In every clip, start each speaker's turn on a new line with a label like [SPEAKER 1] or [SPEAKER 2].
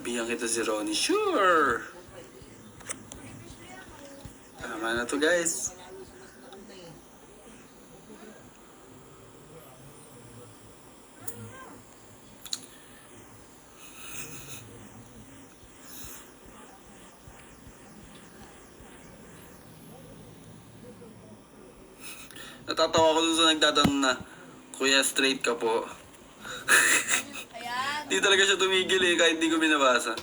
[SPEAKER 1] Bigyan kita si Ronnie. Sure! Tama na to, guys. Natatawa ko dun sa nagtatanong na, Kuya, straight ka po. Di talaga siya tumigil eh, kahit di ko binabasa.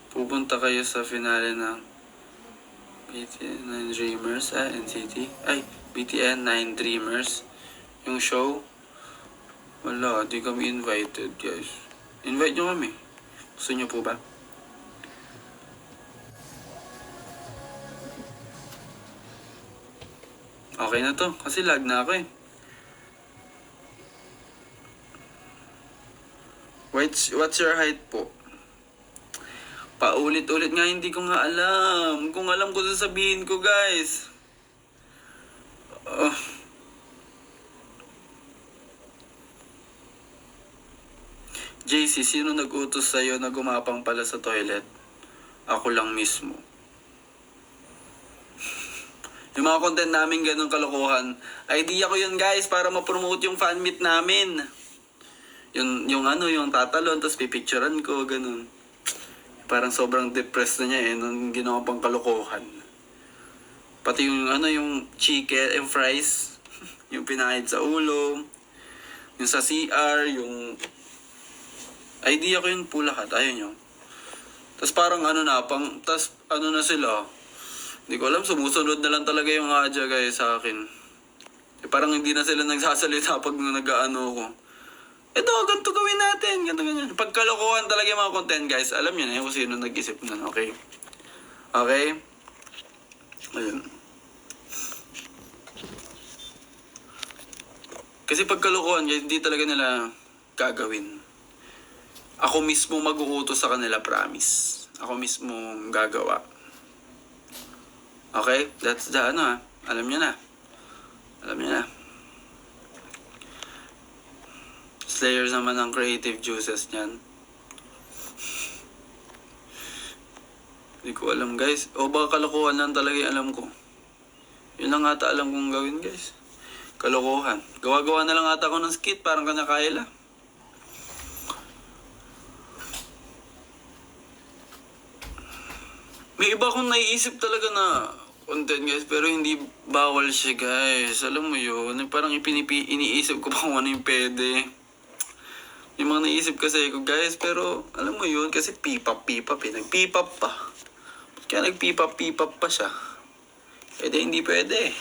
[SPEAKER 1] Pupunta kayo sa finale ng BTN 9 Dreamers, NCT. Ay, BTN 9 Dreamers. Yung show. Wala, di kami invited, guys. Invite nyo kami. Gusto nyo po ba? Okay na to, kasi lag na ako eh. What's your height po? Paulit-ulit nga, hindi ko nga alam. Kung alam ko, sasabihin ko, guys. JC, sino nag-utos sa'yo na gumapang pala sa toilet? Ako lang mismo. Yung mga content namin ganun kalokohan, idea ko yun, guys, para ma-promote yung fan meet namin. Yung tatalon, tapos pipicturean ko, ganun. Parang sobrang depressed na niya eh, nung ginawa pang kalokohan. Pati yung chicken and fries, yung pinahid sa ulo, yung sa CR, yung... Idea ko yun po lahat, ayun yun. Tapos parang na sila. Hindi ko alam, sumusunod na lang talaga yung adya guys sa akin. Parang hindi na sila nagsasalita pag nag-ano ko. Ito, ganito gawin natin, ganito ganyan. Pagkalokohan talaga yung mga content guys, alam nyo na yun kung sino nag-isip na, okay? Okay? Ayun. Kasi pagkalokohan guys, hindi talaga nila gagawin. Ako mismo mag-uutos sa kanila, promise. Ako mismo gagawa. Okay? That's the alam nyo na. Alam nyo na. Slayers naman ang creative juices niyan. Hindi ko alam guys. O baka kalokohan lang talaga yung alam ko. Yun lang ata alam kong gawin guys. Kalokohan. Gawa-gawa na lang ata ako ng skit. Parang kanya-kaya lang. May iba akong naiisip talaga na content guys, pero hindi bawal siya guys. Alam mo yun, parang iniisip ko pa kung ano yung pwede. Yung mga naisip kasi ko guys, pero alam mo yun, kasi pipap nag-pipap pa. Kaya nag-pipap pa siya. Pwede, hindi pwede.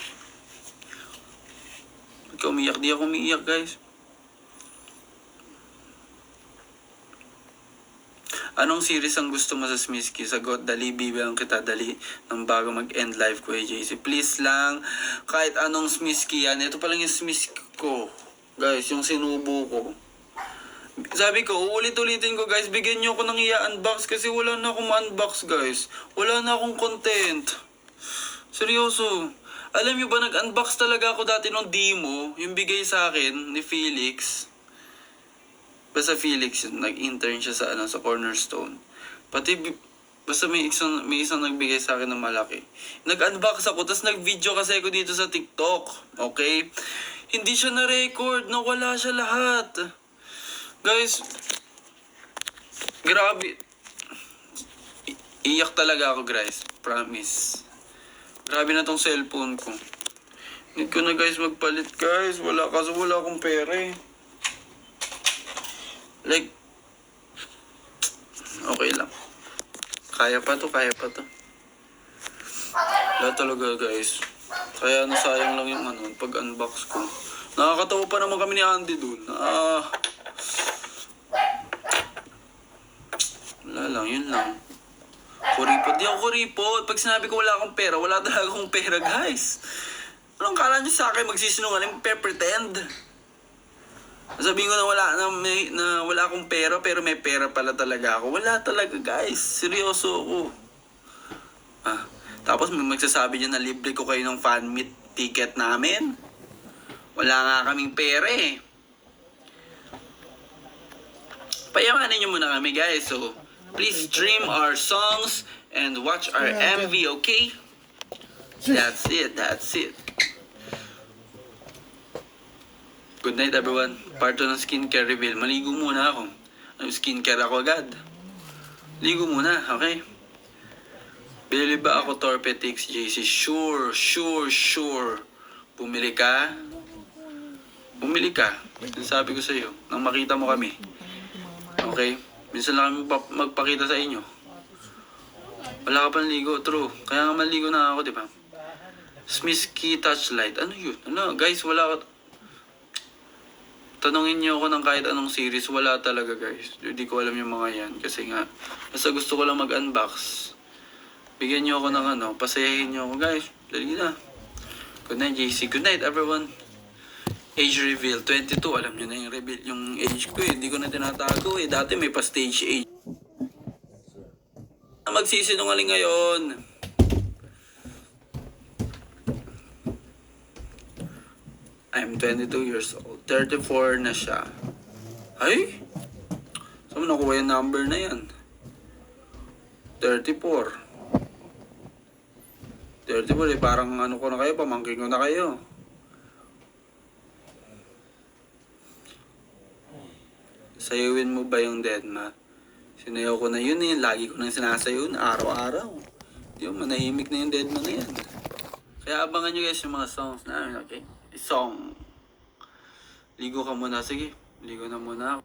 [SPEAKER 1] Ba't ka umiyak? Di ako umiiyak guys. Anong series ang gusto mo sa Smisky? Sagot, dali, bibilang kita, dali, nang bago mag-end live ko, JC. Please lang, kahit anong Smisky yan. Ito pa lang yung Smisky ko. Guys, yung sinubo ko. Sabi ko, uulit-ulitin ko guys, bigyan nyo ako ng i-unbox kasi wala na akong unbox guys. Wala na akong content. Seryoso. Alam nyo ba, nag-unbox talaga ako dati ng demo, yung bigay sa akin ni Felix. Basta Felix, nag-intern siya sa Cornerstone. Basta may isang nagbigay sa akin ng malaki. Nag-unbox ako, tapos nag-video kasi ako dito sa TikTok. Okay? Hindi siya na-record, nawala siya lahat. Guys, grabe. Iyak talaga ako guys, promise. Grabe na tong cellphone ko. Need ko na guys magpalit guys, wala akong pera eh. Like, okay lang. Kaya pa to. Wala talaga guys. Kaya nasayang lang yung ano, pag-unbox ko. Nakakatawa pa naman kami ni Andy dun. Wala lang, yun lang. Kuripot. Di ako kuripot. Pag sinabi ko wala akong pera, wala talaga akong pera, guys. Anong kala nyo sa akin magsisinungaling? Pretend. Sabihin ko na wala akong pera, pero may pera pala talaga ako. Wala talaga, guys. Seryoso ako. Tapos may magsasabi dyan na libre ko kayo ng fan meet ticket namin. Wala nga kaming pera eh. Payamanin nyo muna kami, guys. So, please stream our songs and watch our MV, okay? That's it. Good night, everyone. Part 2 ng skincare reveal. Maligo muna ako. Skincare ako agad. Ligo muna, okay? Bili ba ako Torpetix, JC? Sure. Bumili ka? Sabi ko sa'yo, nang makita mo kami. Okay? Minsan lang kami magpakita sa inyo. Wala ka pang ligo, true. Kaya nga maligo na ako, di ba? Smisky Touchlight. Ano yun? Ano, guys, wala ka... Tanungin niyo ako ng kahit anong series, wala talaga, guys. Hindi ko alam yung mga yan. Kasi nga, basta gusto ko lang mag-unbox. Bigyan niyo ako ng ano, pasayahin niyo ako, guys. Dali na. Good night, JC. Good night, everyone. Age reveal, 22. Alam niyo na yung reveal, yung age ko eh. Hindi ko na tinatago eh. Dati may pa-stage age. Magsisinungaling ngayon. I'm 22 years old. 34 na siya. Ay? Saan mo nakuha yung number na yan? 34 eh, parang ano ko na kayo, pamangkin ko na kayo. Sayawin mo ba yung Deadma? Sinayaw ko na yun eh, lagi ko nang sinasayaw na araw-araw. Di ba, manahimik na yung Deadma na yan. Kaya abangan nyo guys yung mga songs namin, okay? Song. Ligo ka muna, sige. Ligo na muna ako.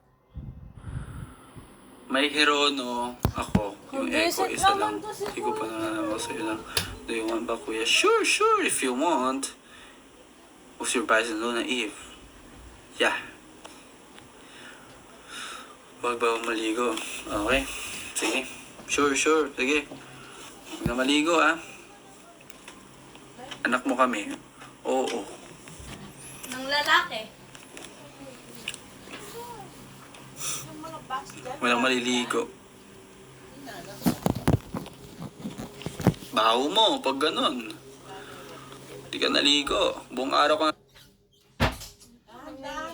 [SPEAKER 1] May Hirono ako. Yung Echo, isa lang. Hindi ko pa naman sa'yo lang. Do you want ba, kuya? Sure, if you want. What's your price in Luna Eve? Yeah. Huwag ba maligo? Okay. Sige. Sure. Sige. Huwag na maligo, ah. Anak mo kami. Oo.
[SPEAKER 2] Ng lalaki.
[SPEAKER 1] Walang maliligo. Baho mo pag ganun. Hindi ka naligo. Buong araw ka